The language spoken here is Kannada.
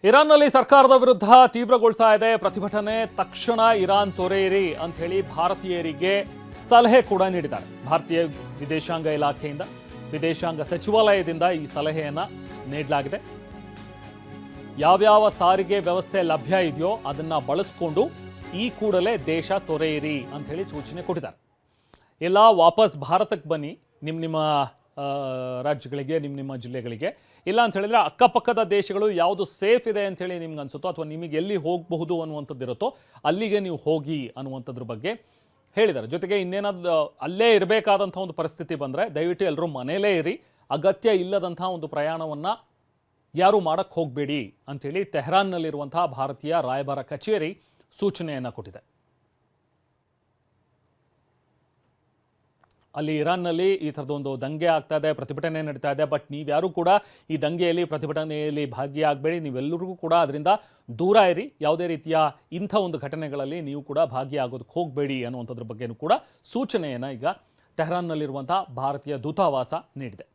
ಇರಾನ್ನಲ್ಲಿ ಸರ್ಕಾರದ ವಿರುದ್ಧ ತೀವ್ರಗೊಳ್ತಾ ಇದೆ ಪ್ರತಿಭಟನೆ. ತಕ್ಷಣ ಇರಾನ್ ತೊರೆಯಿರಿ ಅಂತ ಹೇಳಿ ಭಾರತೀಯರಿಗೆ ಸಲಹೆ ಕೂಡ ನೀಡಿದ್ದಾರೆ. ಭಾರತೀಯ ವಿದೇಶಾಂಗ ಇಲಾಖೆಯಿಂದ, ವಿದೇಶಾಂಗ ಸಚಿವಾಲಯದಿಂದ ಈ ಸಲಹೆಯನ್ನ ನೀಡಲಾಗಿದೆ. ಯಾವ್ಯಾವ ಸಾರಿಗೆ ವ್ಯವಸ್ಥೆ ಲಭ್ಯ ಇದೆಯೋ ಅದನ್ನ ಬಳಸಿಕೊಂಡು ಈ ಕೂಡಲೇ ದೇಶ ತೊರೆಯಿರಿ ಅಂತ ಹೇಳಿ ಸೂಚನೆ ಕೊಟ್ಟಿದ್ದಾರೆ. ಎಲ್ಲ ವಾಪಸ್ ಭಾರತಕ್ಕೆ ಬನ್ನಿ, ನಿಮ್ಮ ರಾಜ್ಯಗಳಿಗೆ, ನಿಮ್ಮ ಜಿಲ್ಲೆಗಳಿಗೆ. ಇಲ್ಲ ಅಂತ ಹೇಳಿದ್ರೆ ಅಕ್ಕಪಕ್ಕದ ದೇಶಗಳು ಯಾವುದು ಸೇಫ್ ಇದೆ ಅಂತ ಹೇಳಿ ನಿಮ್ಗೆ ಅನ್ಸುತ್ತೋ ಅಥವಾ ನಿಮಗೆ ಎಲ್ಲಿ ಹೋಗಬಹುದು ಅನ್ನುವಂಥದ್ದು ಇರುತ್ತೋ ಅಲ್ಲಿಗೆ ನೀವು ಹೋಗಿ ಅನ್ನುವಂಥದ್ರ ಬಗ್ಗೆ ಹೇಳಿದ್ದಾರೆ. ಜೊತೆಗೆ ಇನ್ನೇನಾದ್ರು ಅಲ್ಲೇ ಇರಬೇಕಾದಂಥ ಒಂದು ಪರಿಸ್ಥಿತಿ ಬಂದರೆ ದಯವಿಟ್ಟು ಎಲ್ಲರೂ ಮನೆಯಲ್ಲೇ ಇರಿ, ಅಗತ್ಯ ಇಲ್ಲದಂಥ ಒಂದು ಪ್ರಯಾಣವನ್ನು ಯಾರೂ ಮಾಡಕ್ಕೆ ಹೋಗಬೇಡಿ ಅಂಥೇಳಿ ಟೆಹರಾನ್ನಲ್ಲಿರುವಂತಹ ಭಾರತೀಯ ರಾಯಭಾರ ಕಚೇರಿ ಸೂಚನೆಯನ್ನು ಕೊಟ್ಟಿದೆ. ಅಲ್ಲಿ ಇರಾನ್ನಲ್ಲಿ ಈ ಥರದೊಂದು ದಂಗೆ ಆಗ್ತಾ ಇದೆ, ಪ್ರತಿಭಟನೆ ನಡೀತಾ ಇದೆ. ಬಟ್ ನೀವ್ಯಾರೂ ಕೂಡ ಈ ದಂಗೆಯಲ್ಲಿ, ಪ್ರತಿಭಟನೆಯಲ್ಲಿ ಭಾಗಿಯಾಗಬೇಡಿ, ನೀವೆಲ್ಲರಿಗೂ ಕೂಡ ಅದರಿಂದ ದೂರ ಇರಿ. ಯಾವುದೇ ರೀತಿಯ ಇಂಥ ಒಂದು ಘಟನೆಗಳಲ್ಲಿ ನೀವು ಕೂಡ ಭಾಗಿಯಾಗೋದಕ್ಕೆ ಹೋಗಬೇಡಿ ಅನ್ನುವಂಥದ್ರ ಬಗ್ಗೆಯೂ ಕೂಡ ಸೂಚನೆಯನ್ನು ಈಗ ಟೆಹರಾನ್ನಲ್ಲಿರುವಂಥ ಭಾರತೀಯ ದೂತಾವಾಸ ನೀಡಿದೆ.